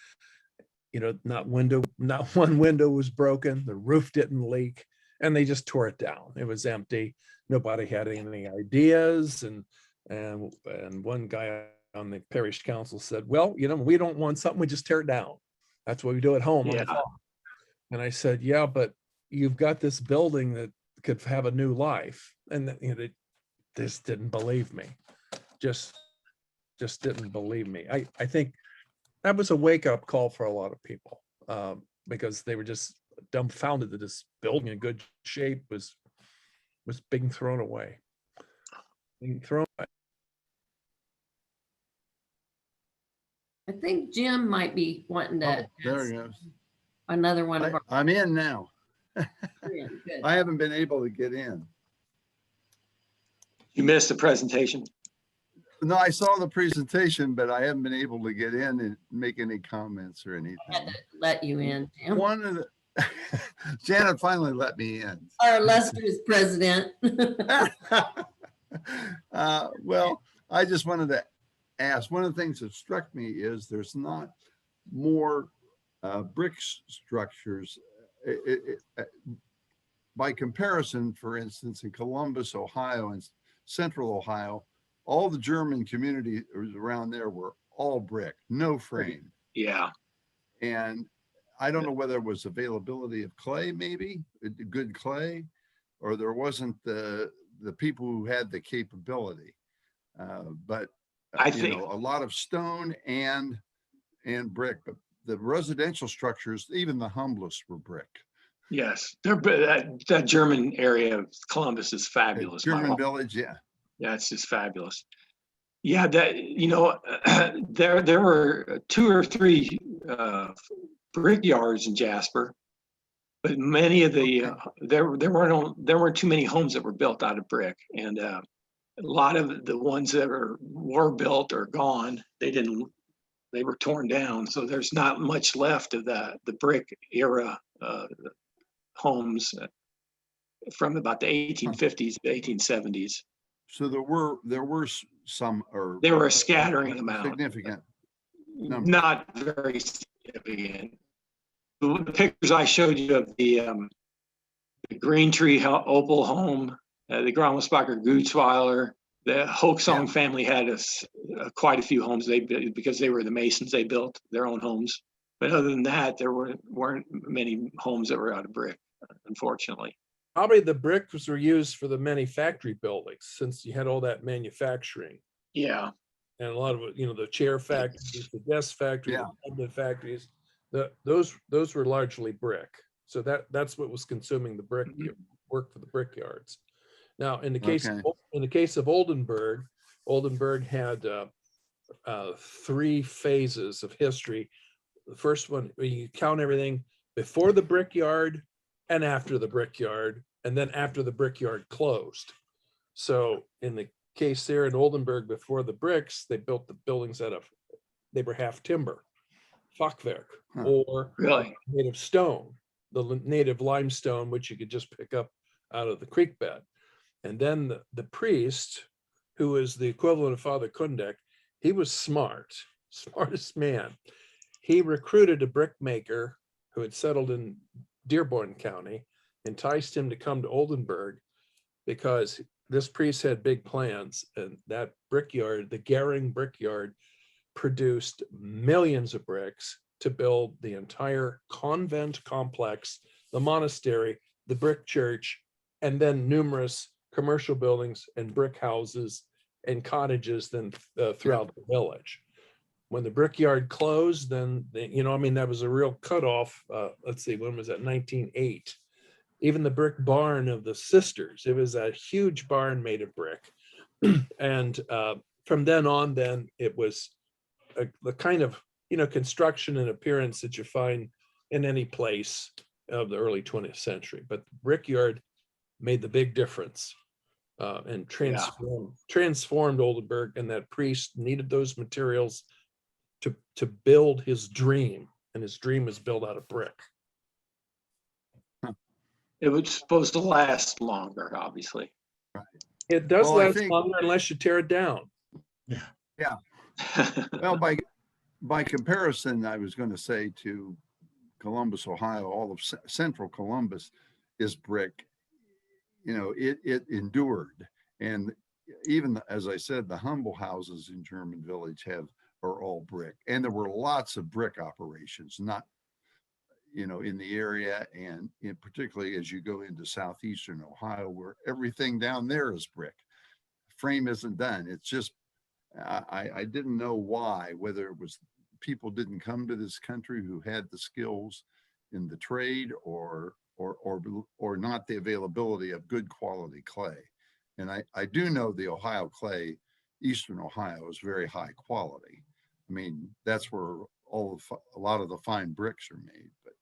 Not one window was broken. The roof didn't leak, and they just tore it down. It was empty. Nobody had any ideas. And one guy on the parish council said, well, we don't want something, we just tear it down. That's what we do at home on the farm. And I said, yeah, but you've got this building that could have a new life. And they just didn't believe me. Just didn't believe me. I think that was a wake-up call for a lot of people. because they were just dumbfounded that this building in good shape was being thrown away. Being thrown away. I think Jim might be wanting Oh, to there ask he goes. another one of our. I'm in now. Good. I haven't been able to get in. You missed the presentation. No, I saw the presentation, but I haven't been able to get in and make any comments or anything. Let you in, Jim. One of the, Janet finally let me in. Our illustrious president. Well, I just wanted to ask, one of the things that struck me is there's not more brick structures. By comparison, for instance, in Columbus, Ohio and Central Ohio, all the German community around there were all brick, no frame. Yeah. And I don't know whether it was availability of clay, maybe good clay, or there wasn't the people who had the capability. But I you think- know, a lot of stone and brick, but the residential structures, even the humblest, were brick. Yes, that German area of Columbus is fabulous. My German wife- village, yeah. Yeah, it's just fabulous. Yeah, that, you know, there were 2 or 3 brick yards in Jasper, but many of the there weren't too many homes that were built out of brick, and a lot of the ones that were built are gone. They were torn down, so there's not much left of the brick era homes from about the 1850s to 1870s. So there were some, or There were a scattering amount. significant number. Not very significant. The pictures I showed you of the Green Tree Opal home, the Graumansbacher Gutsweiler, the Hoaxong family had quite a few homes they built because they were the Masons. They built their own homes. But other than that, there weren't many homes that were out of brick, unfortunately. Probably the bricks were used for the many factory buildings, since you had all that manufacturing. Yeah. And a lot of it, you know, the chair factories, the desk factory, Yeah. the cabinet factories, those were largely brick. So that's what was consuming the brick work for the brickyards. Now, in the case of Oldenburg had 3 phases of history. The first one, you count everything before the brickyard and after the brickyard, and then after the brickyard closed. So in the case there in Oldenburg, before the bricks, they built the buildings they were half timber, Fachwerk, or Really? made of stone, the native limestone, which you could just pick up out of the creek bed. And then the priest, who is the equivalent of Father Kundek, he was smartest man. He recruited a brickmaker who had settled in Dearborn County, enticed him to come to Oldenburg because this priest had big plans, and that brickyard, the Gering brickyard, produced millions of bricks to build the entire convent complex, the monastery, the brick church, and then numerous commercial buildings and brick houses and cottages throughout the village. When the brickyard closed, then, that was a real cutoff. Let's see, when was that? 1908. Even the brick barn of the sisters, it was a huge barn made of brick. And from then on, then it was the kind of, construction and appearance that you find in any place of the early 20th century. But the brickyard made the big difference and transformed Oldenburg, and that priest needed those materials to build his dream, and his dream was built out of brick. It was supposed to last longer, obviously. It does Well, I last think- longer unless you tear it down. Well, by comparison, I was going to say to Columbus, Ohio, all of central Columbus is brick. It endured. And even, as I said, the humble houses in German Village are all brick. And there were lots of brick operations, not, in the area, and particularly as you go into southeastern Ohio, where everything down there is brick. Frame isn't done. It's just, I didn't know why, whether it was people didn't come to this country who had the skills in the trade or not the availability of good quality clay. And I do know the Ohio clay, Eastern Ohio, is very high quality. I mean, that's where a lot of the fine bricks are made, but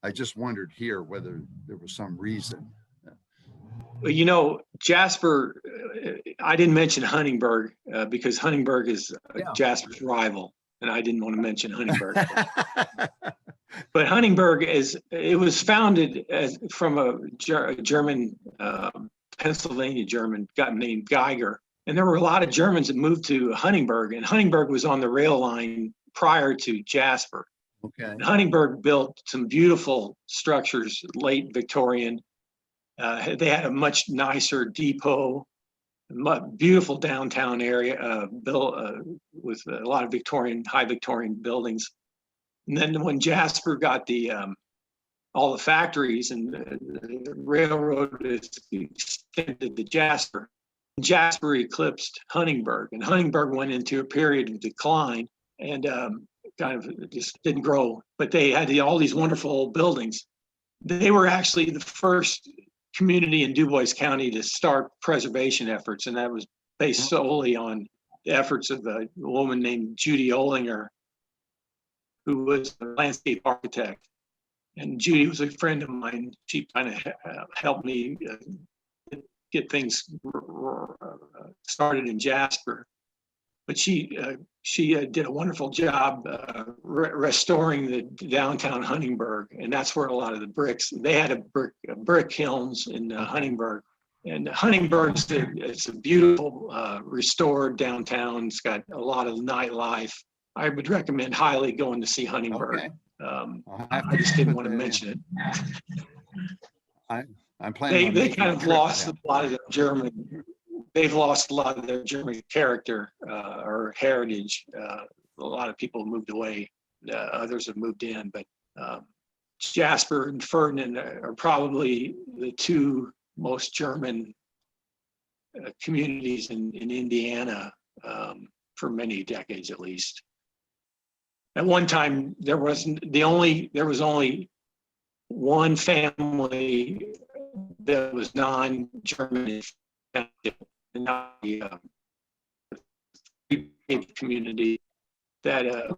I just wondered here whether there was some reason. You know, Jasper, I didn't mention Huntingburg because Huntingburg is Yeah. Jasper's rival, and I didn't want to mention Huntingburg. But Huntingburg it was founded from a German, Pennsylvania German guy named Geiger. And there were a lot of Germans that moved to Huntingburg, and Huntingburg was on the rail line prior to Jasper. Okay. And Huntingburg built some beautiful structures, late Victorian. They had a much nicer depot, beautiful downtown area built with a lot of high Victorian buildings. And then when Jasper got all the factories and the railroad is extended to Jasper, Jasper eclipsed Huntingburg, and Huntingburg went into a period of decline and kind of just didn't grow. But they had all these wonderful old buildings. They were actually the first community in Dubois County to start preservation efforts, and that was based solely on the efforts of a woman named Judy Olinger, who was a landscape architect. And Judy was a friend of mine. She kind of helped me get things started in Jasper. But she did a wonderful job restoring the downtown Huntingburg, and that's where a lot of the bricks. They had a brick kilns in Huntingburg, and Huntingburg's it's a beautiful restored downtown. It's got a lot of nightlife. I would recommend highly going to see Huntingburg. Okay. I just didn't want to mention it. I'm planning. They kind of lost a lot of their German. They've lost a lot of their German character or heritage. A lot of people moved away. Others have moved in, but Jasper and Ferdinand are probably the two most German communities in Indiana for many decades at least. At one time, there was only one family that was non-German, not the community that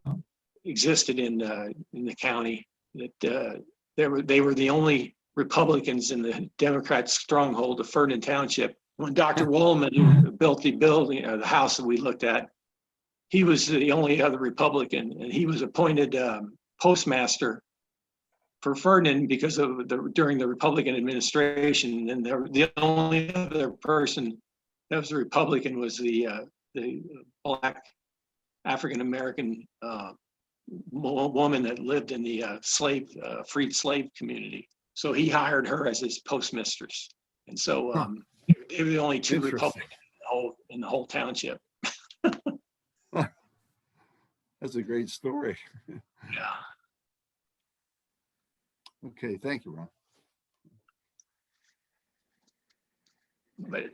existed in the county. That they were the only Republicans in the Democrat stronghold of Ferdinand Township. When Dr. Woolman, who built the building, the house that we looked at, he was the only other Republican, and he was appointed postmaster for Ferdinand because of during the Republican administration. And the only other person that was a Republican was the Black African American woman that lived in the freed slave community. So he hired her as his postmistress, and so they were the only two Republicans in the whole township. That's a great story. Yeah. Okay, thank you, Ron. But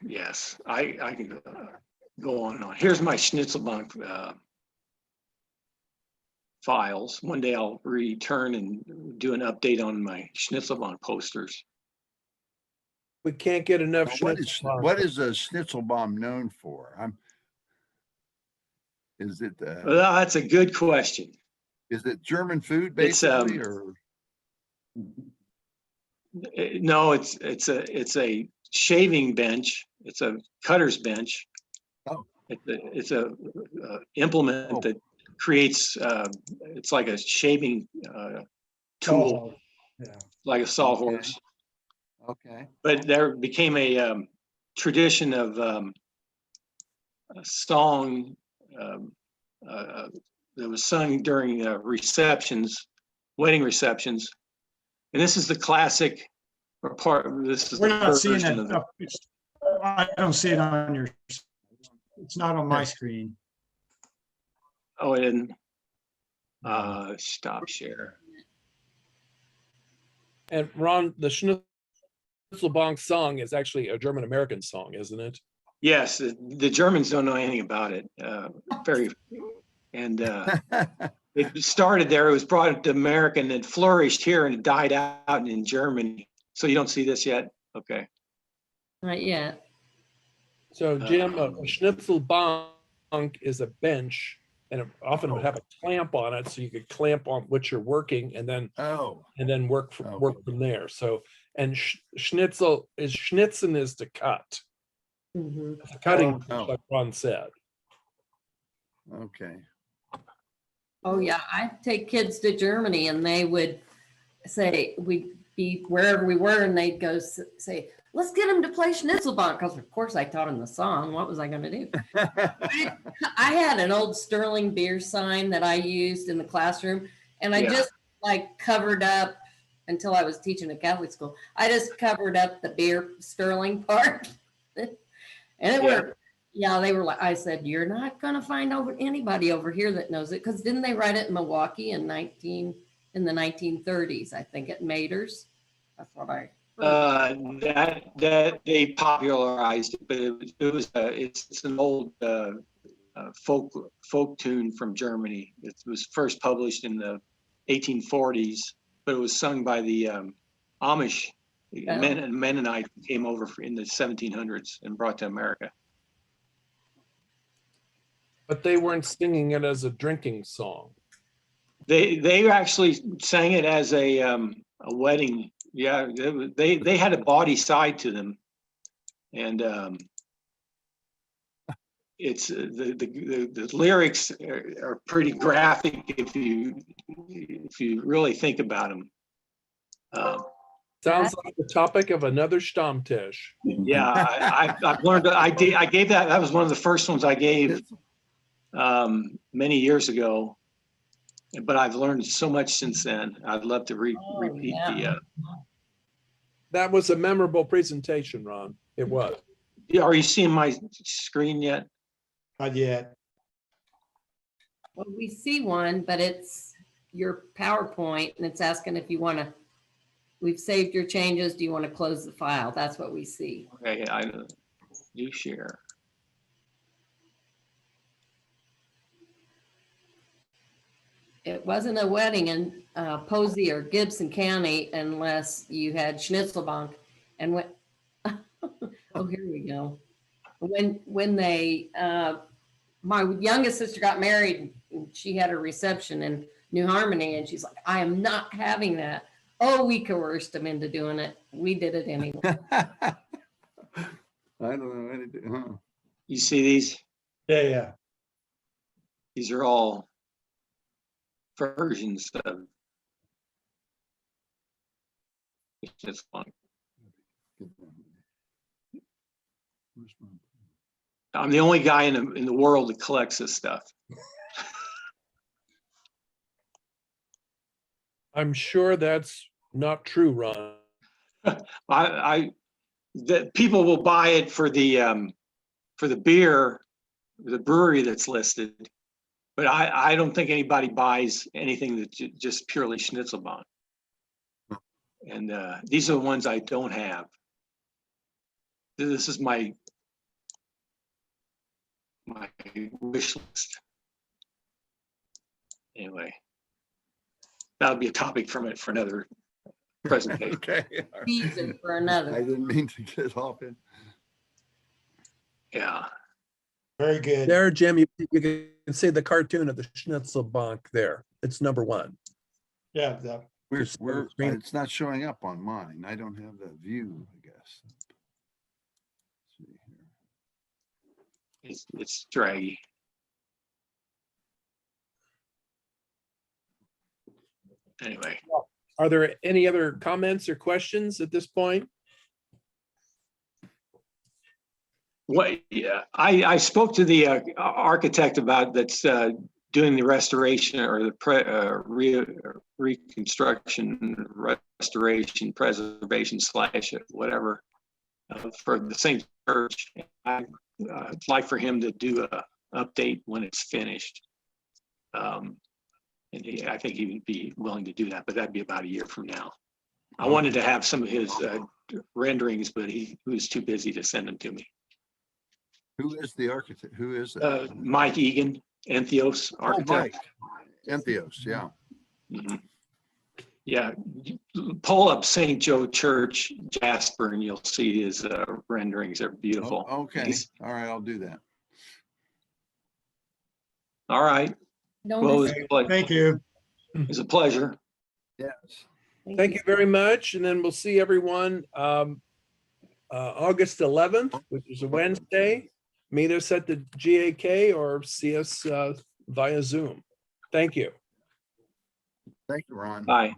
yes, I can go on and on. Here's my Schnitzelbank files. One day I'll return and do an update on my Schnitzelbank posters. We can't get enough. What is a Schnitzelbaum known for? Is it? Well, that's a good question. Is it German food basically, or? No, it's a shaving bench. It's a cutter's bench. Oh. It's a implement that creates. It's like a shaving tool, like a sawhorse. Okay. But there became a tradition of a song that was sung during receptions, wedding receptions, and this is the classic or part. This is We're the not seeing version it. of the. No, I don't see it on your. It's not on my screen. Oh, and stop share. And Ron, the Schnitzelbank song is actually a German American song, isn't it? Yes, the Germans don't know anything about it. It started there, it was brought to America and it flourished here and it died out in Germany. So you don't see this yet? Okay. Not yet. So Jim, a Schnitzelbank is a bench and it often would have a clamp on it, so you could clamp on what you're working and then Oh, work from there. So, and schnitzel is schnitzen is to cut. Mhm. It's a cutting, Oh. like Ron said. okay. Oh, yeah. I take kids to Germany and they would say, we'd be wherever we were and they'd go say, let's get them to play Schnitzelbank. Because of course I taught them the song. What was I going to do? I had an old Sterling beer sign that I used in the classroom and I Yeah. just like covered up until I was teaching at Catholic school. I just covered up the beer Sterling part and it Yeah. worked. Yeah, they were like, I said, you're not going to find anybody over here that knows it. Because didn't they write it in Milwaukee in the 1930s, I think, at Mater's? That's what I heard. That they popularized it, but it's an old folk tune from Germany. It was first published in the 1840s, but it was sung by the Amish Mennonite who came over in the 1700s and brought to America. But they weren't singing it as a drinking song. They actually sang it as a wedding. Yeah, they had a bawdy side to them, and it's the lyrics are pretty graphic if you really think about them. Sounds like the topic of another Stammtisch. Yeah, I've learned. I gave that. That was one of the first ones I gave many years ago, but I've learned so much since then. I'd love to repeat yeah. That was a memorable presentation, Ron. It was. Are you seeing my screen yet? Not yet. Well, we see one, but it's your PowerPoint and it's asking if you want to, we've saved your changes. Do you want to close the file? That's what we see. Okay, I do share. It wasn't a wedding in Posey or Gibson County unless you had Schnitzelbank. And when, oh, here we go. When they, my youngest sister got married, and she had a reception in New Harmony, and she's like, I am not having that. Oh, we coerced them into doing it. We did it anyway. I don't know anything, huh? You see these? Yeah. These are all versions of it's fun. I'm the only guy in the world that collects this stuff. I'm sure that's not true, Ron. That people will buy it for the beer, the brewery that's listed, but I don't think anybody buys anything that's just purely Schnitzelbank. And these are the ones I don't have. This is my wish list. Anyway, that'll be a topic for another presentation. Okay. Season for I another. didn't mean to get off in. Yeah. Very good. There, Jim, you can see the cartoon of the Schnitzelbank there. It's number one. Yeah. It's not showing up on mine. I don't have that view, I guess. Let's see here. It's draggy. Anyway, Are there any other comments or questions at this point? yeah, I spoke to the architect about that's doing the restoration or the reconstruction, restoration, preservation / whatever for the same church. I'd like for him to do a update when it's finished. And I think he would be willing to do that, but that'd be about a year from now. I wanted to have some of his renderings, but he was too busy to send them to me. Who is the architect? Who is it? Mike Egan, Entheos Oh, architect. Mike. Entheos, yeah. Mhm. Yeah, pull up St. Joe Church, Jasper, and you'll see his renderings. They're beautiful. Okay, He's- all right, I'll do that. All right. Don't Well, miss- Thank you. it's a pleasure. Yes. Thank you very much. And then we'll see everyone August 11th, which is a Wednesday. Meet us at the GAK or see us via Zoom. Thank you. Thank you, Ron. Bye.